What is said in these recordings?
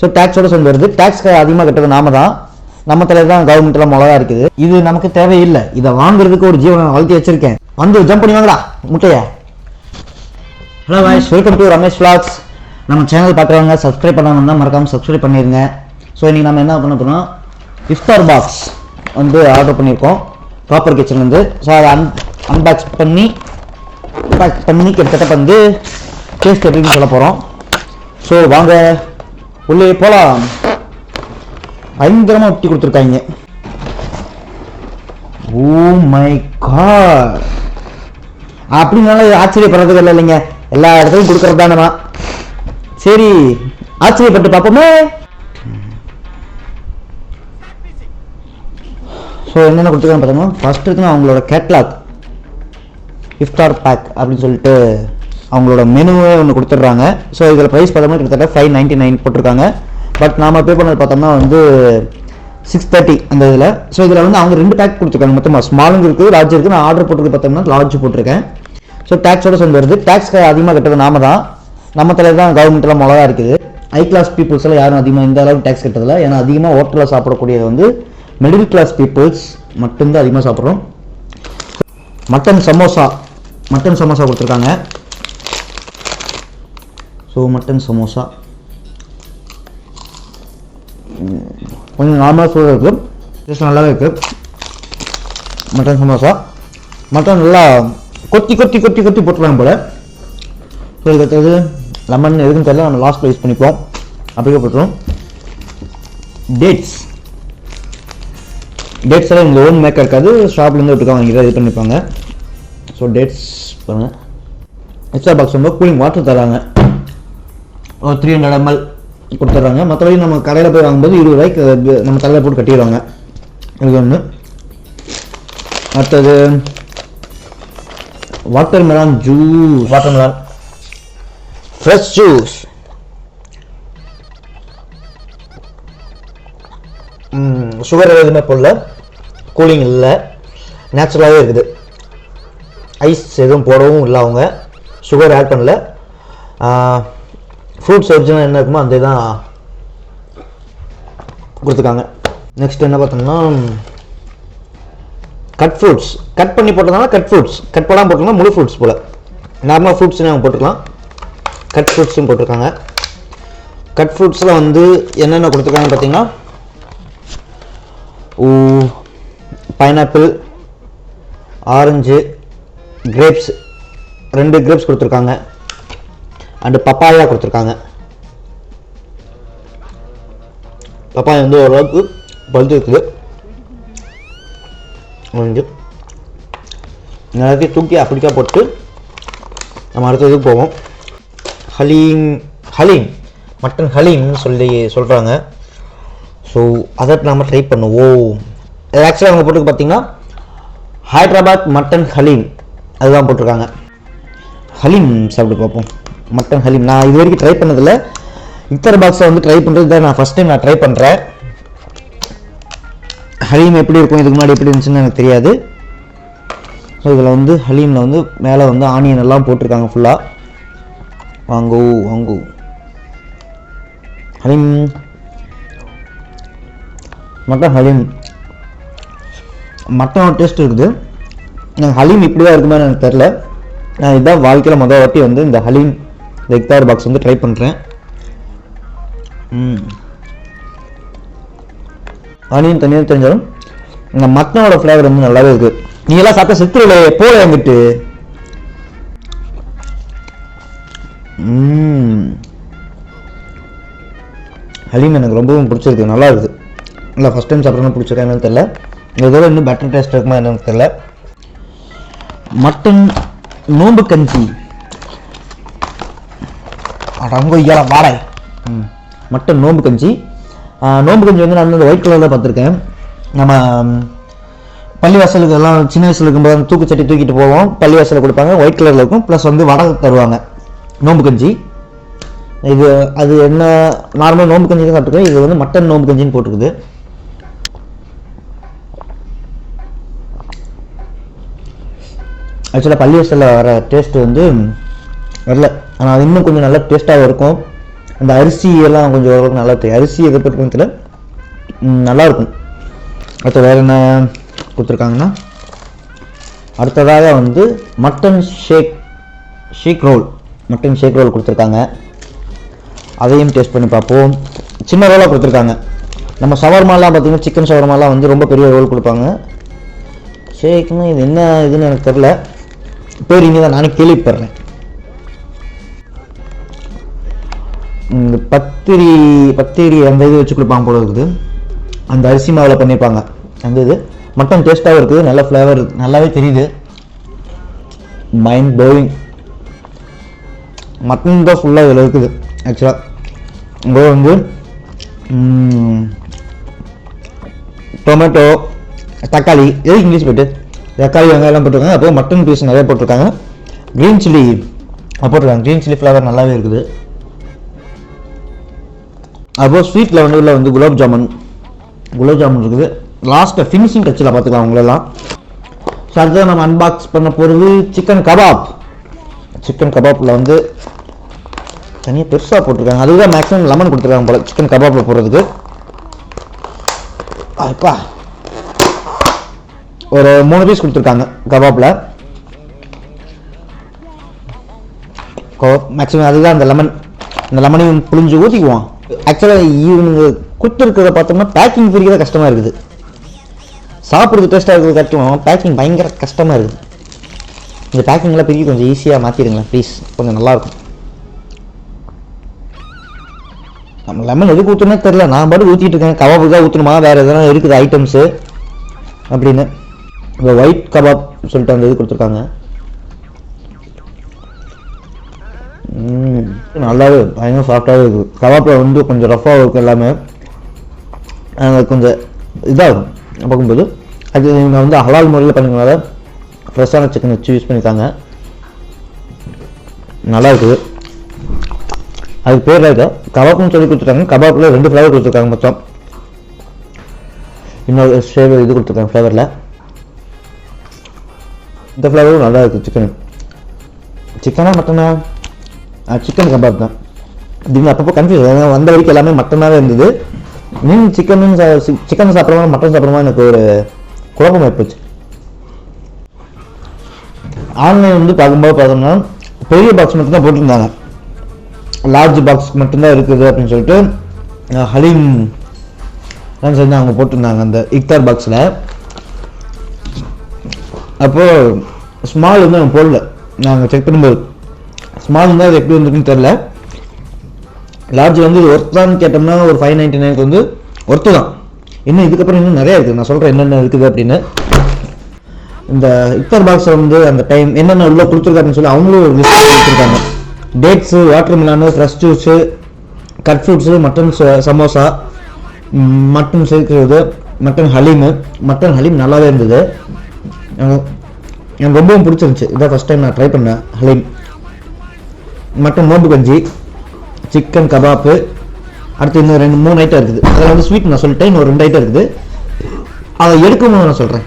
So டேக்ஸோட சேர்ந்து வருது. Tax அதிகமாக கட்டுறது நாம தான், நம்ம தலையில் தான் கவர்மெண்ட்லாம் மிளகா இருக்குது. இது நமக்கு தேவையில்லை. இதை வாங்குறதுக்கு ஒரு ஜீவனை வளர்த்தி வச்சிருக்கேன். வந்து ஜம்ப் பண்ணி வாங்கடா முட்டையை. Hello voice, welcome to Ramesh vlogs. நம்ம சேனல் பார்க்குறவங்க சப்ஸ்கிரைப் பண்ணாமல் தான் மறக்காமல் சப்ஸ்கிரைப் பண்ணிடுங்க. ஸோ இன்றைக்கி நம்ம என்ன பண்ண போகிறோம், இஃப்தார் பாக்ஸ் வந்து ஆர்டர் பண்ணியிருக்கோம் ப்ராப்பர் கிச்சன்லேருந்து. ஸோ அதை அன்பாக்ஸ் பண்ணி கிட்டத்தட்ட வந்து டேஸ்ட் எப்படின்னு சொல்ல போகிறோம். ஸோ வாங்க உள்ளே போகலாம். பயங்கரமாக ஒட்டி கொடுத்துருக்காங்க. ஓ மை காட், அப்படினால ஆச்சரியப்படுறதுக்கு இல்லைங்க, எல்லா இடத்துலையும் கொடுக்கறது தானேமா. சரி ஆச்சரியப்பட்டு பார்ப்போமே. ஸோ என்னென்ன கொடுத்துருக்கான்னு பார்த்தோம்னா, ஃபர்ஸ்ட் இருக்குன்னா அவங்களோட கேட்லாக் இஃப்தார் பேக் அப்படின்னு சொல்லிட்டு அவங்களோட மெனுவே ஒன்று கொடுத்துட்றாங்க. ஸோ இதில் ப்ரைஸ் பார்த்தோம்னா கிட்டத்தட்ட 599 போட்டிருக்காங்க. பட் நாம் பே பண்ணது பார்த்தோம்னா வந்து 630 அந்த இதில். ஸோ இதில் வந்து அவங்க 2 பேக் கொடுத்துருக்காங்க மொத்தமாக. ஸ்மாலுங்க இருக்குது, லார்ஜ் இருக்குது. நான் ஆர்டர் போட்டுருக்கு பார்த்தோம்னா லார்ஜ் போட்டிருக்கேன். ஸோ டேக்ஸோட சேர்ந்து வருது. டேக்ஸ் அதிகமாக கட்டுறது நாம தான், நம்ம தலையில் தான் கவர்மெண்ட்லாம் மிளகா இருக்குது. ஹை கிளாஸ் பீப்புள்ஸ் எல்லாம் யாரும் அதிகமாக இந்த அளவுக்கு டேக்ஸ் கட்டுறதில்ல. ஏன்னா அதிகமாக ஹோட்டலில் சாப்பிடக்கூடியது வந்து மிடில் கிளாஸ் பீப்புள்ஸ் மட்டும்தான் அதிகமாக சாப்பிட்றோம். மட்டன் சமோசா கொடுத்துருக்காங்க. ஸோ மட்டன் சமோசா கொஞ்சம் நார்மலாக சூடாக இருக்குது, டேஸ்ட் நல்லாவே இருக்குது. மட்டன் சமோசா, மட்டன் நல்லா கொத்தி போட்டுருவாங்க போல. ஸோ இதுக்கு லெமன் எதுக்குன்னு தெரியல, நம்ம லாஸ்ட்டில் யூஸ் பண்ணிப்போம். அப்படியே போட்டுருவோம். டேட்ஸ் எல்லாம் இங்கே ஓன் மேக்காக இருக்காது, ஷாப்லேருந்து விட்டுருக்காங்க, இங்கே இது பண்ணிப்பாங்க. ஸோ டேட்ஸ் பாருங்கள். எக்ஸ்ட்ரா பாக்ஸ் வந்து கூலிங் வாட்டர் தராங்க, ஒரு 300 ml கொடுத்துட்றாங்க. மற்றபடி நம்ம கடையில் போய் வாங்கும்போது 20 ரூபாய்க்கு நம்ம தலையில் போட்டு கட்டிடுவாங்க. இது ஒன்று. அடுத்தது water melon fresh juice. Sugar எதுவுமே போடல, கூலிங் இல்லை, நேச்சுரலாகவே இருக்குது. ஐஸ் எதுவும் போடவும் இல்லை, அவங்க சுகர் ஆட் பண்ணல. ஃப்ரூட்ஸ் ஒரிஜினல் என்ன இருக்குமோ அந்த தான் கொடுத்துருக்காங்க. நெக்ஸ்ட் என்ன பார்த்தோம்னா கட் ஃப்ரூட்ஸ். கட் பண்ணி போட்டதுனால கட் ஃப்ரூட்ஸ், கட் பண்ணாமல் போட்டோம்னா முழு ஃப்ரூட்ஸ் போல். நார்மலாக ஃப்ரூட்ஸ்னு அவங்க போட்டுக்கலாம், கட் ஃப்ரூட்ஸும் போட்டிருக்காங்க. கட் ஃப்ரூட்ஸில் வந்து என்னென்ன கொடுத்துருக்காங்கன்னு பார்த்தீங்கன்னா பைனாப்பிள், ஆரஞ்சு, கிரேப்ஸ் 2 கிரேப்ஸ் கொடுத்துருக்காங்க. அண்டு பப்பாயா கொடுத்துருக்காங்க. பப்பாயா வந்து ஓரளவுக்கு பழுத்து இருக்குது. எல்லாத்தையும் தூக்கி அப்படிக்கா போட்டு நம்ம அடுத்ததுக்கு போவோம். ஹலீம் மட்டன் ஹலீம்னு சொல்கிறாங்க. ஸோ அதை நம்ம ட்ரை பண்ணுவோம். இது ஆக்சுவலாக அவங்க போட்டுருக்கு பார்த்தீங்கன்னா ஹைதராபாத் மட்டன் ஹலீம் அதுதான் போட்டிருக்காங்க. ஹலீம் சாப்பிட்டு பார்ப்போம். மட்டன் ஹலீம் நான் இது வரைக்கும் ட்ரை பண்ணதில்லை. இஃப்தார் பாக்ஸை வந்து ட்ரை பண்ணுறது தான் நான் ஃபஸ்ட் டைம் ட்ரை பண்ணுறேன். ஹலீம் எப்படி இருக்கும், இதுக்கு முன்னாடி எப்படி இருந்துச்சுன்னு எனக்கு தெரியாது. ஸோ இதில் வந்து ஹலீமில் வந்து மேலே வந்து ஆனியன் எல்லாம் போட்டிருக்காங்க ஃபுல்லாக. வாங்கு ஹலீம், மட்டன் ஹலீம், மட்டனோட டேஸ்ட் இருக்குது. எனக்கு ஹலீம் இப்படி தான் இருக்குமே எனக்கு தெரில. நான் இதுதான் வாழ்க்கையில் முதல் வாட்டி வந்து இந்த ஹலீம் இந்த இஃப்தார் பாக்ஸ் வந்து ட்ரை பண்ணுறேன். ஆனியன் தனியாக தெரிஞ்சாலும் இந்த மட்டனோட ஃப்ளேவர் வந்து நல்லாவே இருக்குது. நீங்களாம் சாப்பிட்ட சித்திரையில போல வந்துட்டு ஹலீம் எனக்கு ரொம்பவும் பிடிச்சிருக்கு, நல்லா இருக்குது. இல்லை ஃபஸ்ட் டைம் சாப்பிட்றேன்னு பிடிச்சிருக்கேன் என்னன்னு தெரியல. இதோட இன்னும் பெட்டர் டேஸ்ட் இருக்குமா என்னன்னு தெரியல. மட்டன் நோம்பு கஞ்சி, ரொம்ப இயலாம் வாடகை. மட்டன் நோம்பு கஞ்சி வந்து நான் வந்து ஒயிட் கலரில் பார்த்துருக்கேன். நம்ம பள்ளிவாசலுக்கு எல்லாம் சின்ன வயசில் இருக்கும்போது தூக்குச்சட்டி தூக்கிட்டு போவோம், பள்ளிவாசலில் கொடுப்பாங்க, ஒயிட் கலரில் இருக்கும். ப்ளஸ் வந்து வடை தருவாங்க நோம்பு கஞ்சி. இது அது என்ன நார்மல் நோம்பு கஞ்சி தான் சாப்பிட்டுருக்கேன். இது வந்து மட்டன் நோம்பு கஞ்சின்னு போட்டுருக்குது. ஆக்சுவலாக பள்ளிவாசலில் வர டேஸ்ட்டு வந்து வரல, ஆனால் அது இன்னும் கொஞ்சம் நல்லா டேஸ்ட்டாகவும் இருக்கும். அந்த அரிசி எல்லாம் கொஞ்சம் ஓரளவுக்கு நல்லா தெரியும். அரிசி எதை பற்றி நல்லாயிருக்கும். அடுத்து வேறு என்ன கொடுத்துருக்காங்கன்னா, அடுத்ததாக வந்து மட்டன் ஷேக் ரோல் கொடுத்துருக்காங்க. அதையும் டேஸ்ட் பண்ணி பார்ப்போம். சின்ன ரோலாக கொடுத்துருக்காங்க. நம்ம ஷவர்மாலாம் பார்த்தீங்கன்னா சிக்கன் ஷவர்மாலாம் வந்து ரொம்ப பெரிய ரோல் கொடுப்பாங்க. ஷேக்னா இது என்ன இதுன்னு எனக்கு தெரில, பேர் இங்கே தான் நானே கேள்விப்படுறேன். இந்த பத்திரி அந்த இது வச்சு கொடுப்பாங்க போல இருக்குது. அந்த அரிசி மாவில் பண்ணியிருப்பாங்க அந்த இது. மட்டன் டேஸ்ட்டாகவும் இருக்குது, நல்ல ஃப்ளேவர் நல்லாவே தெரியுது. Mind blowing. மட்டன் தான் ஃபுல்லாக இதில் இருக்குது. ஆக்சுவலாக இங்கே வந்து டொமேட்டோ, தக்காளி, எது இங்கிலீஷ் போய்ட்டு தக்காளி வெங்காயம்லாம் போட்டிருக்காங்க. அப்போ மட்டன் பீஸ் நிறைய போட்டிருக்காங்க. க்ரீன் சில்லி போட்டிருக்காங்க. க்ரீன் சில்லி ஃப்ளேவர் நல்லாவே இருக்குது. அப்போது ஸ்வீட் லெவலில் வந்து குலாப் ஜாமுன் இருக்குது. லாஸ்ட்டில் ஃபினிஷிங் டச்சில் பார்த்துக்கலாம் உங்களெல்லாம். ஸோ அடுத்தது நம்ம அன்பாக்ஸ் பண்ண போகிறது சிக்கன் கபாப்பில் வந்து தனியாக பெருசாக போட்டிருக்காங்க. அதுதான் மேக்ஸிமம் லெமன் கொடுத்துருக்காங்க போல் சிக்கன் கபாப்பில் போடுறதுக்கு. அப்பா ஒரு 3 பீஸ் கொடுத்துருக்காங்க கபாப்பில். மேக்ஸிமம் அதுதான் அந்த லெமனையும் புளிஞ்சு ஊற்றிக்குவோம். ஆக்சுவலாக இவங்க கொடுத்துருக்கிறத பார்த்தோம்னா பேக்கிங் பிரிக்கிறத கஷ்டமாக இருக்குது. சாப்பிட்றது டேஸ்ட்டாக இருக்கிறது கஷ்டம், பேக்கிங் பயங்கர கஷ்டமாக இருக்குது. இந்த பேக்கிங்லாம் பிரிக்க கொஞ்சம் ஈஸியாக மாற்றிடுங்களேன் ப்ளீஸ், கொஞ்சம் நல்லாயிருக்கும். நம்ம லெமன் எதுக்கு ஊற்றுனே தெரில, நான் பாட்டு ஊற்றிட்டு இருக்கேன். கபாபுக்கு தான் ஊற்றணுமா, வேறு எதனா இருக்குது ஐட்டம்ஸு அப்படின்னு. இந்த ஒயிட் கபாப் சொல்லிட்டு அந்த இது கொடுத்துருக்காங்க. நல்லாவே பயங்கர சாஃப்டாகவே இருக்குது. கபாப்பில் வந்து கொஞ்சம் ரஃப்பாக இருக்கும் எல்லாமே, கொஞ்சம் இதாகும் பார்க்கும்போது. அது இவங்க வந்து ஹலால் முறையில் பண்ணிக்கிறனால ஃப்ரெஷ்ஷான சிக்கன் வச்சு யூஸ் பண்ணியிருக்காங்க. நல்லா இருக்குது. அதுக்கு பேர் இருக்கா கபாப்னு சொல்லி கொடுத்துருக்காங்க. கபாப்பில் 2 ஃப்ளேவர் கொடுத்துருக்காங்க மொத்தம். இன்னொரு ஃப்ளேவர் இது கொடுத்துருக்காங்க ஃப்ளேவரில். இந்த ஃப்ளேவரும் நல்லா இருக்குது. சிக்கனா மட்டனா? சிக்கன் கபாப் தான். இது அப்பப்போ கன்ஃபியூஸ் வந்த வரைக்கும் எல்லாமே மட்டனாகவே இருந்தது. சிக்கன் சாப்பிட்றமா மட்டன் சாப்பிட்றமா எனக்கு ஒரு குழப்பம் ஆயிப்போச்சு. ஆன்லைன் வந்து பார்க்கும்போது பார்த்தோம்னா பெரிய பாக்ஸ் மட்டும்தான் போட்டிருந்தாங்க. லார்ஜ் பாக்ஸ் மட்டும்தான் இருக்குது அப்படின்னு சொல்லிட்டு ஹலீம் தான் சேர்ந்து அவங்க போட்டிருந்தாங்க அந்த இஃப்தார் பாக்ஸில். அப்போது ஸ்மால் வந்து அவங்க போடல. நாங்கள் செக் பண்ணும்போது ஸ்மால் இருந்தால் அது எப்படி வந்துருக்குன்னு தெரில. லார்ஜ் வந்து இது ஒர்த்தான்னு கேட்டோம்னா ஒரு 599 வந்து ஒர்த்து தான். இன்னும் இதுக்கப்புறம் இன்னும் நிறையா இருக்குது, நான் சொல்கிறேன் என்னென்ன இருக்குது அப்படின்னு. இந்த இஃப்தார் பாக்ஸில் வந்து அந்த டைம் என்னென்ன உள்ள கொடுத்துருக்காருன்னு சொல்லி அவங்களும் ஒரு லிஸ்ட் கொடுத்துருக்காங்க. டேட்ஸு, வாட்டர் மிலானு, fresh juice, cut fruits, mutton samosa, mutton சேர்க்கிறது, மட்டன் ஹலீம் நல்லாவே இருந்தது. எனக்கு ரொம்பவும் பிடிச்சிருந்துச்சு. இதான் ஃபஸ்ட் டைம் நான் ட்ரை பண்ணேன் ஹலீம். மட்டன் மோட்டு கஞ்சி, சிக்கன் கபாப்பு, அடுத்து இன்னும் 2-3 ஐட்டம் இருக்குது. அதில் வந்து ஸ்வீட் நான் சொல்லிட்டேன், இன்னும் 2 ஐட்டம் இருக்குது. அதை எடுக்கும்போது நான் சொல்கிறேன்.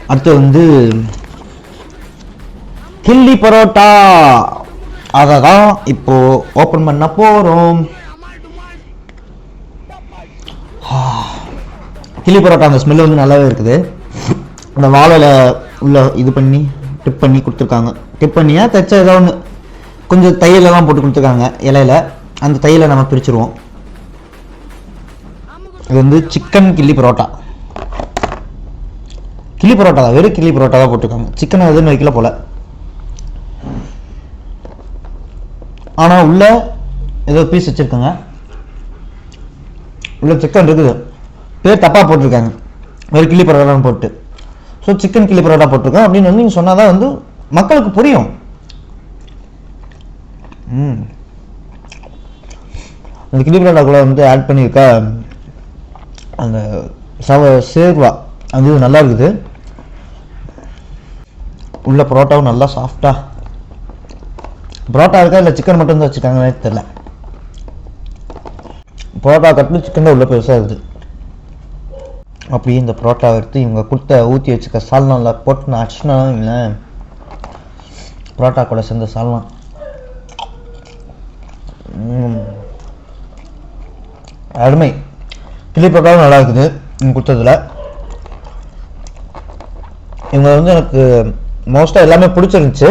அடுத்து வந்து கில்லி பரோட்டா, அதை தான் இப்போ ஓப்பன் பண்ண போகிறோம். கில்லி பரோட்டா அந்த ஸ்மெல்லு வந்து நல்லாவே இருக்குது. அந்த வாழையில் உள்ள இது பண்ணி டிப் பண்ணி கொடுத்துருக்காங்க. டிப் பண்ணியா தைச்ச ஏதோ ஒன்று கொஞ்சம் தையலெல்லாம் போட்டு கொடுத்துருக்காங்க இலையில. அந்த தையலை நம்ம பிரிச்சுருவோம். இது வந்து சிக்கன் கில்லி பரோட்டா தான், வெறும் கில்லி பரோட்டா தான் போட்டிருக்காங்க. சிக்கன் எதுன்னு வைக்கல போல. ஆனால் உள்ள ஏதோ பீஸ் வச்சுருக்காங்க. உள்ள சிக்கன் இருக்குது, பேர் தப்பாக போட்டிருக்காங்க. வெறும் கில்லி பரோட்டான்னு போட்டு. ஸோ சிக்கன் கில்லி பரோட்டா போட்டிருக்கோம் அப்படின்னு வந்து நீங்கள் சொன்னால் தான் வந்து மக்களுக்கு புரியும். அந்த கில்லி பரோட்டாக்குள்ள வந்து ஆட் பண்ணியிருக்கா அந்த சேர்வா அது நல்லா இருக்குது. உள்ள பரோட்டாவும் நல்லா சாஃப்டா. பரோட்டா இருக்கா இல்லை சிக்கன் மட்டும் தான் வச்சுருக்காங்கன்னு தெரியல. பரோட்டா கட்டில் சிக்கன் தான் உள்ள பெருசாக இருக்குது. அப்படியே இந்த பரோட்டாவை எடுத்து இவங்க கொடுத்த ஊற்றி வச்சுக்க சால்னாவில் போட்டு நான் அடிச்சுனா இல்லை பரோட்டா கூட சேர்ந்த சால்னா அருமை. கிளி பரோட்டாவும் நல்லா இருக்குது இங்கே கொடுத்ததில். இவங்க வந்து எனக்கு மோஸ்ட்டாக எல்லாமே பிடிச்சிருந்துச்சு.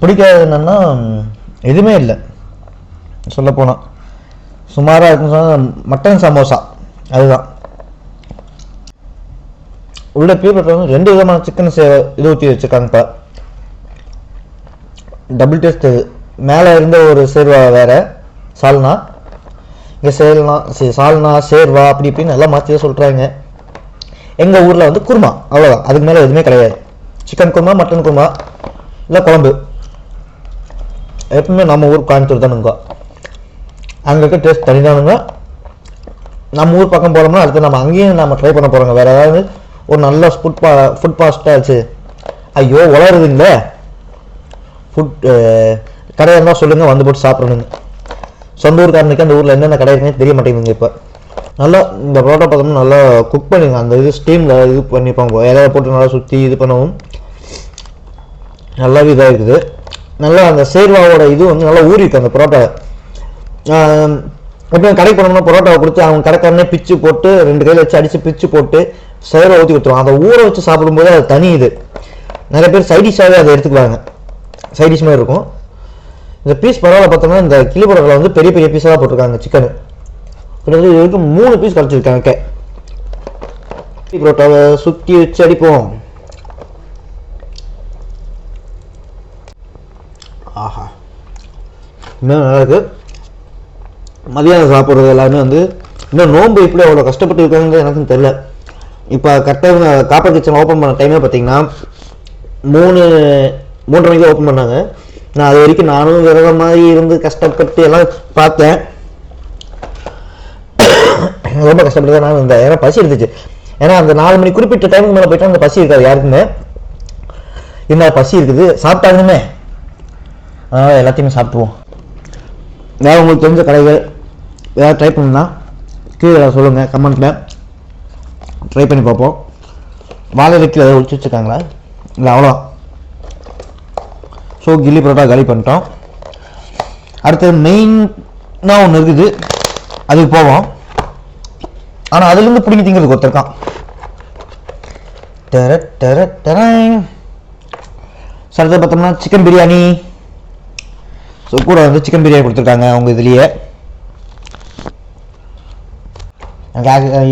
பிடிக்காதது என்னென்னா எதுவுமே இல்லை சொல்லப்போனால். சுமாராக இருக்குன்னு சொன்னால் மட்டன் சமோசா அதுதான். உள்ள பீப்பர் வந்து 2 விதமான சிக்கன் இது ஊற்றி வச்சுருக்காங்க. இப்போ டபுள் டேஸ்ட். மேலே இருந்த ஒரு சேர்வா வேறு சால்னா, இங்கே சால்னா சேர்வா அப்படி இப்படின்னு நல்லா மாற்றி தான் சொல்கிறாங்க. எங்கள் ஊரில் வந்து குருமா, அவ்வளோதான். அதுக்கு மேலே எதுவுமே கிடையாது. சிக்கன் குருமா, மட்டன் குருமா, இல்லை குழம்பு. எப்பவுமே நம்ம ஊர் கோயம்புத்தூர் தானுங்க. அங்கே இருக்க டேஸ்ட் தனிதானுங்க. நம்ம ஊர் பக்கம் போகிறோம்னா அடுத்து நம்ம அங்கேயும் நம்ம ட்ரை பண்ண போகிறோங்க. வேறு ஏதாவது ஒரு நல்ல ஃபுட் ஃபாஸ்ட்டாக ஆச்சு. ஐயோ வளருதுங்களே. ஃபுட் கடை இருந்தால் சொல்லுங்கள், வந்து போட்டு சாப்பிட்றணுங்க. சொந்த ஊருக்காரனுக்கு அந்த ஊரில் என்னென்ன கடை இருக்குன்னு தெரிய மாட்டேங்குதுங்க. இப்போ நல்லா இந்த பரோட்டா பார்த்தோம்னா நல்லா குக் பண்ணிங்க. அந்த இது ஸ்டீமில் இது பண்ணிப்பாங்க, இலையை போட்டு நல்லா சுற்றி இது பண்ணவும் நல்லாவே இதாக இருக்குது. நல்லா அந்த சேர்வாவோட இது வந்து நல்லா ஊறிருக்கு அந்த பரோட்டா. இப்போ கடைக்கு போனோம்னா பரோட்டாவை கொடுத்து அவங்க கடைக்காரனே பிச்சு போட்டு 2 கையில் வச்சு அடித்து பிச்சு போட்டு சேர்வை ஊற்றி கொடுத்துருவாங்க. அதை ஊற வச்சு சாப்பிடும்போது அது தனி இது. நிறைய பேர் சைடிஷாகவே அதை எடுத்துக்குவாங்க, சைடிஷ் மாதிரி இருக்கும். இந்த பீஸ் பரவாயில்ல. பார்த்தோம்னா இந்த கிளி பரோட்டாவில் வந்து பெரிய பெரிய பீஸாக போட்டிருக்காங்க. சிக்கனு கிட்டத்தட்ட இது வரைக்கும் 3 பீஸ் கிடச்சிருக்காங்க. கிளி பரோட்டாவை சுற்றி வச்சு அடிப்போம். ஆஹா, இன்னும் நல்லா இருக்குது. மதியானம் சாப்பிட்றது எல்லாமே வந்து இன்னும் நோன்பு எப்படி அவ்வளோ கஷ்டப்பட்டு இருக்காங்க எனக்கும் தெரில. இப்போ கரெக்டாக காப்பர் கிச்சன் ஓப்பன் பண்ண டைமே பார்த்தீங்கன்னா 3:30 மணிக்கு ஓப்பன் பண்ணாங்க. நான் அது வரைக்கும் நானும் விரத மாதிரி இருந்து கஷ்டப்பட்டு எல்லாம் பார்த்தேன். ரொம்ப கஷ்டப்பட்டு தான் நான் இருந்தேன். ஏன்னா பசி இருந்துச்சு. ஏன்னா அந்த 4 மணி குறிப்பிட்ட டைமுக்கு மேலே போயிட்டா அந்த பசி இருக்காது யாருக்குமே. என்ன பசி இருக்குது சாப்பிட்டாங்கன்னு, அதனால் எல்லாத்தையுமே சாப்பிடுவோம். வேறு உங்களுக்கு தெரிஞ்ச கடைகள் வேறு ட்ரை பண்ணலாம் கீழே சொல்லுங்கள் கமெண்ட்டில். ட்ரை பண்ணி பார்ப்போம். வாழை வைக்கல ஏதாவது ஒழிச்சு வச்சுருக்காங்களா இல்லை அவ்வளோ. ஸோ கில்லி பரோட்டா காலி பண்ணிட்டோம். அடுத்தது மெயினாக ஒன்று இருக்குது, அதுக்கு போவோம். ஆனால் அதுலேருந்து பிடிங்கி திங்கிறதுக்கு ஒருத்தருக்கான். சரத்தை பார்த்தோம்னா சிக்கன் பிரியாணி. ஸோ கூட வந்து சிக்கன் பிரியாணி கொடுத்துருக்காங்க அவங்க இதுலேயே.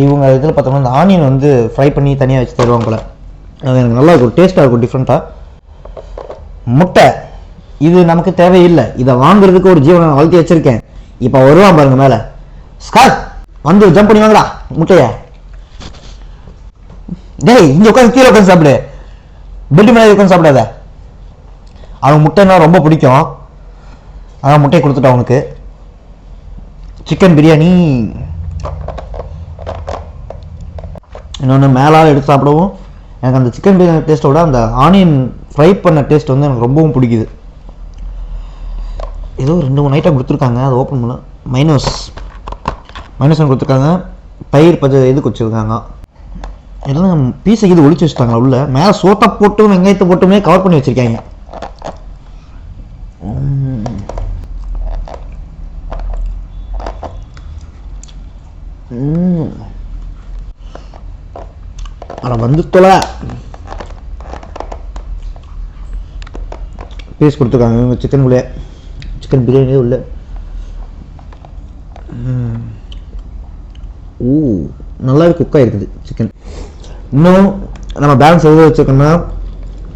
இவங்க இதில் பார்த்தோம்னா இந்த ஆனியன் வந்து ஃப்ரை பண்ணி தனியாக வச்சு தருவாங்க போல். அது எனக்கு நல்லா இருக்கும், டேஸ்ட்டாக இருக்கும், டிஃப்ரெண்ட்டாக. முட்டை இது நமக்கு தேவையில்லை. இதை வாங்குறதுக்கு ஒரு ஜீவனை வளர்த்தி வச்சுருக்கேன். இப்போ வருவான் பாருங்க மேலே. ஸ்கார் வந்து ஜம்ப் பண்ணி வாங்கடா முட்டையை. டேய் இங்கே உட்காந்து கீழே உட்காந்து சாப்பிடு, பெட்டு மேலே உட்காந்து சாப்பிடாத. அவனுக்கு முட்டைன்னா ரொம்ப பிடிக்கும், அதான் முட்டையை கொடுத்துட்டான் அவனுக்கு. சிக்கன் பிரியாணி. இன்னொன்று மேலால் எடுத்து சாப்பிடவும் எனக்கு அந்த சிக்கன் பிரியாணி டேஸ்ட்டோட அந்த ஆனியன் ஃப்ரை பண்ண டேஸ்ட் வந்து எனக்கு ரொம்பவும் பிடிக்குது. ஏதோ 2-3 ஐட்டம் கொடுத்துருக்காங்க, அதை ஓப்பன் பண்ண. மைனஸ் கொடுத்துருக்காங்க, பயிர் இது வச்சுருக்காங்க. எல்லாம் பீஸை இது ஒழிச்சு வச்சுட்டாங்க உள்ள. மேலே சோட்டை போட்டும் வெங்காயத்தை போட்டுமே கவர் பண்ணி வச்சுருக்காங்க. ஆனால் வந்து தொலை பீஸ் கொடுத்துருக்காங்க இவங்க சிக்கனுக்குள்ளே. சிக்கன் பிரியாணியே உள்ள. நல்லாவே குக்காக இருக்குது சிக்கன். இன்னும் நம்ம பேலன்ஸ் எது வச்சுருக்கோம்னா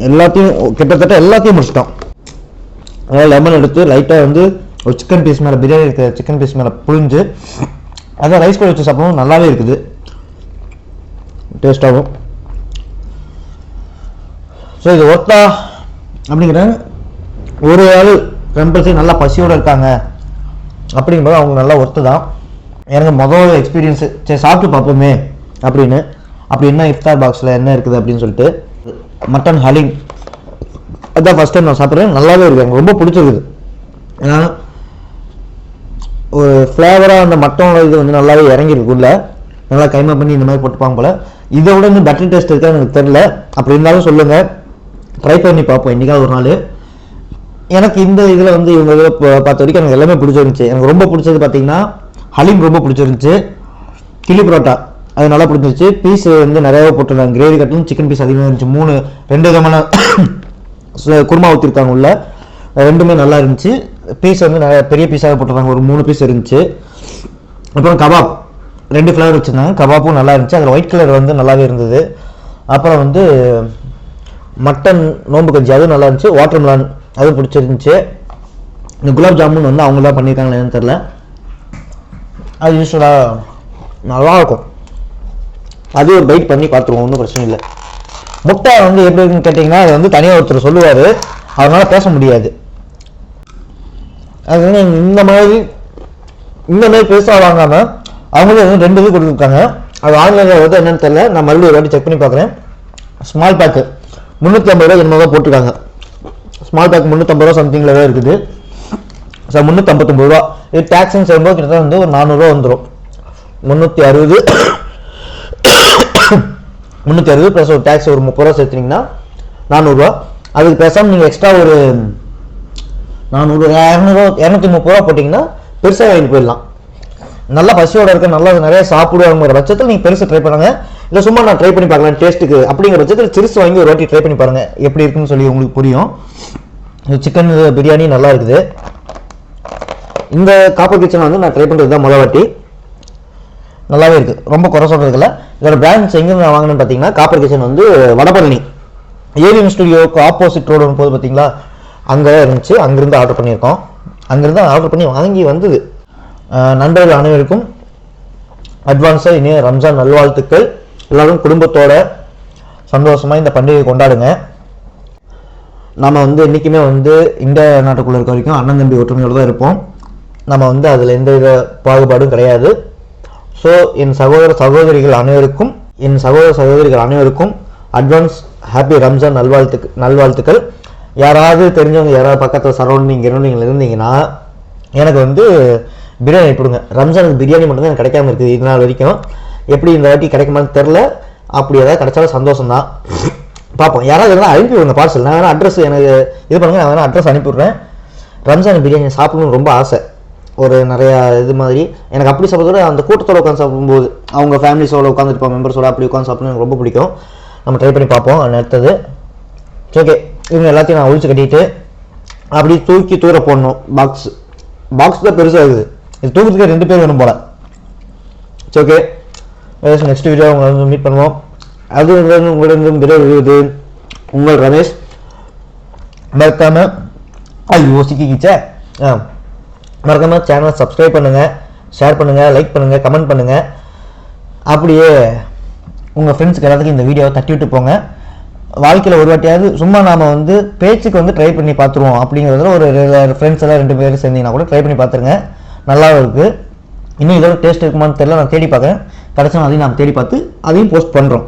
எல்லாத்தையும் கிட்டத்தட்ட எல்லாத்தையும் முடிச்சிட்டோம். அதாவது லெமன் எடுத்து லைட்டாக வந்து ஒரு சிக்கன் பீஸ் மேலே, பிரியாணி இருக்கிற சிக்கன் பீஸ் மேலே புழிஞ்சு அதான் ரைஸ் கூட வச்சு சாப்பிடவும் நல்லாவே இருக்குது, டேஸ்ட்டாகவும். ஸோ இது ஒர்த்தா அப்படிங்கிறேன். ஒரு ஆள் கம்பல்சரி நல்லா பசியோடு இருக்காங்க அப்படிங்கும்போது அவங்க நல்லா ஒர்த்து தான். எனக்கு முதல் எக்ஸ்பீரியன்ஸு சரி சாப்பிட்டு பார்ப்போமே அப்படின்னு. அப்படி என்ன இஃப்தார் பாக்ஸில் என்ன இருக்குது அப்படின்னு சொல்லிட்டு மட்டன் ஹலீம் அதுதான் ஃபஸ்ட் டைம் நான் சாப்பிட்றேன். நல்லாவே இருக்குது, எனக்கு ரொம்ப பிடிச்சிருக்குது. ஏன்னா ஒரு ஃப்ளேவராக அந்த மட்டனோட இது வந்து நல்லாவே இறங்கிருக்குள்ள. நல்லா கைமா பண்ணி இந்த மாதிரி போட்டுப்பாங்க போல். இதை விட இன்னும் பெட்டர் டேஸ்ட் இருக்கா எனக்கு தெரில. அப்படி இருந்தாலும் சொல்லுங்கள், ட்ரை பண்ணி பார்ப்போம் என்றைக்காவது ஒரு நாள். எனக்கு இந்த இதில் வந்து இவங்க இதில் பார்த்த வரைக்கும் எனக்கு எல்லாமே பிடிச்சிருந்துச்சு. எனக்கு ரொம்ப பிடிச்சது பார்த்தீங்கன்னா ஹலீம் ரொம்ப பிடிச்சிருந்துச்சு. கிளி பரோட்டா அது நல்லா பிடிச்சிருச்சு. பீஸ் வந்து நிறையாவே போட்டிருந்தாங்க. கிரேவி கட்டும் சிக்கன் பீஸ் அதிகமாக இருந்துச்சு. 2 விதமான குருமா ஊற்றிருக்காங்க உள்ள, ரெண்டுமே நல்லா இருந்துச்சு. பீஸ் வந்து நிறைய பெரிய பீஸாக போட்டிருந்தாங்க, ஒரு 3 பீஸ் இருந்துச்சு. அப்புறம் கபாப் 2 ஃப்ளேவர் வச்சுருந்தாங்க. கபாப்பும் நல்லா இருந்துச்சு, அதில் ஒயிட் கலர் வந்து நல்லாவே இருந்தது. அப்புறம் வந்து மட்டன் நோம்பு கஞ்சி அதுவும் நல்லா இருந்துச்சு. வாட்டர் மிலான் அதுவும் பிடிச்சிருந்துச்சு. இந்த குலாப் ஜாமுன் வந்து அவங்க தான் பண்ணியிருக்காங்களே என்னன்னு தெரில, அது யூஸ்வலாக நல்லாயிருக்கும். அது ஒரு பைட் பண்ணி பார்த்துருவோம், ஒன்றும் பிரச்சனை இல்லை. முட்டை வந்து எப்படி இருக்குன்னு கேட்டிங்கன்னா அது வந்து தனியாக ஒருத்தர் சொல்லுவார், அதனால் பேச முடியாது. அது வந்து இந்த மாதிரி பெருசாக வாங்காமல் அவங்களே வந்து 2 இது கொடுத்துருக்காங்க. அது ஆன்லைனில் வந்து என்னென்னு தெரியல, நான் மறுபடியும் ஒரு வாட்டி செக் பண்ணி பார்க்குறேன். ஸ்மால் பேக்கு 350 ரூபா என்னமோ தான் போட்டிருக்காங்க. ஸ்மால் பேக் 350 ரூபா சம்திங்கில் தான் இருக்குது. ஸோ 359 ரூபா. இது டேக்ஸ்ன்னு சொல்லும்போது கிட்டத்தட்ட வந்து ஒரு 400 ரூபா வந்துடும். 360 ப்ளஸ் ஒரு டேக்ஸ் ஒரு 30 ரூபா சேர்த்துனீங்கன்னா 400 ரூபா. அதுக்கு பேசாமல் நீங்கள் எக்ஸ்ட்ரா ஒரு 400 230 ரூபா போட்டிங்கன்னா பெருசாக வாங்கிட்டு போயிடலாம். நல்லா பசியோட இருக்க, நல்லா நிறைய சாப்பிடுவாங்கிற பட்சத்தில் நீங்கள் பெருசு ட்ரை பண்ணுங்க. இல்லை சும்மா நான் ட்ரை பண்ணி பார்க்கலாம் டேஸ்ட்டுக்கு அப்படிங்கிற பட்சத்தில் சிறுசு வாங்கி ஒரு வாட்டி ட்ரை பண்ணி பாருங்கள் எப்படி இருக்குன்னு சொல்லி உங்களுக்கு புரியும். சிக்கன் பிரியாணி நல்லா இருக்குது. இந்த காப்பர் கிச்சன் வந்து நான் ட்ரை பண்ணுறது தான் முதல் வாட்டி, நல்லாவே இருக்குது, ரொம்ப குறை சொல்கிறதுல. இதோட பிரான்ச் எங்கேருந்து நான் வாங்கினேன்னு பார்த்தீங்கன்னா காப்பர் கிச்சன் வந்து வடபழனி ஏவிஎம் ஸ்டுடியோவுக்கு ஆப்போசிட் ரோடு போது பார்த்தீங்களா, அங்கே இருந்துச்சு. அங்கேருந்து ஆர்டர் பண்ணியிருக்கோம். அங்கேருந்து ஆர்டர் பண்ணி வாங்கி வந்தது. நண்பர்கள் அனைவருக்கும் அட்வான்ஸாக இனிய ரம்ஜான் நல்வாழ்த்துக்கள். எல்லோரும் குடும்பத்தோட சந்தோஷமாக இந்த பண்டிகை கொண்டாடுங்க. நம்ம வந்து என்றைக்குமே வந்து இந்தியா நாட்டுக்குள்ளே இருக்க வரைக்கும் அண்ணன் தம்பி ஒற்றுமையோடு தான் இருப்போம். நம்ம வந்து அதில் எந்த வித பாகுபாடும் கிடையாது. ஸோ என் சகோதர சகோதரிகள் அனைவருக்கும் அட்வான்ஸ் ஹாப்பி ரம்ஜான் நல்வாழ்த்துக்கள். யாராவது தெரிஞ்சவங்க யாராவது பக்கத்தில் சரௌண்டிங் இருந்தீங்கன்னா எனக்கு வந்து பிரியாணி கொடுங்க. ரம்ஜானுக்கு பிரியாணி மட்டும்தான் எனக்கு கிடைக்காம இருக்குது இது நாள் வரைக்கும். எப்படி இந்த வாட்டி கிடைக்குமான்னு தெரில. அப்படி ஏதாவது கிடைச்சாலும் சந்தோஷம் தான். பார்ப்போம். யாராவது இருந்தால் அனுப்பி விடுங்க பார்சல். நான் வேணால் அட்ரஸ் எனக்கு இது பண்ணுங்க, நான் வேணால் அட்ரஸ் அனுப்பிவிட்றேன். ரம்ஜான் பிரியாணி சாப்பிடணும்னு ரொம்ப ஆசை. ஒரு நிறையா இது மாதிரி எனக்கு அப்படி சாப்பிட்றதோட அந்த கூட்டத்தோடு உட்காந்து சாப்பிடும்போது அவங்க ஃபேமிலிஸோட உட்காந்துருப்பாங்க, மெம்பர்ஸோட அப்படி உட்காந்து சாப்பிடணும் எனக்கு ரொம்ப பிடிக்கும். நம்ம ட்ரை பண்ணி பார்ப்போம். அடுத்தது ஓகே, இவங்க எல்லாத்தையும் நான் ஒழிச்சு கட்டிட்டு அப்படி தூக்கி தூர போடணும். பாக்ஸ் தான் பெருசாக இருக்குது, இது தூக்கத்துக்கு 2 பேர் வேணும் போல. ஓகே, நெக்ஸ்ட் வீடியோ உங்களை வந்து மீட் பண்ணுவோம். அது உங்களிடம் விரைவுது உங்கள் ரமேஷ். மறக்காமல் மறக்காமல் சேனலை சப்ஸ்கிரைப் பண்ணுங்கள், ஷேர் பண்ணுங்கள், லைக் பண்ணுங்கள், கமெண்ட் பண்ணுங்கள். அப்படியே உங்கள் ஃப்ரெண்ட்ஸுக்கு எல்லாத்துக்கும் இந்த வீடியோவை தட்டி விட்டு போங்க. வாழ்க்கையில் ஒரு வாட்டியாவது சும்மா நாம் வந்து பேச்சுக்கு வந்து ட்ரை பண்ணி பார்த்துருவோம் அப்படிங்கிறதுல ஒரு ஃப்ரெண்ட்ஸ் எல்லாம் 2 பேர் சேர்ந்தீங்கன்னா கூட ட்ரை பண்ணி பார்த்துருங்க, நல்லா இருக்குது. இன்னும் இதோட டேஸ்ட் இருக்குமான்னு தெரியல, நான் தேடி பார்க்குறேன். கிடச்சா அதையும் நாம் தேடி பார்த்து அதையும் போஸ்ட் பண்ணுறோம்.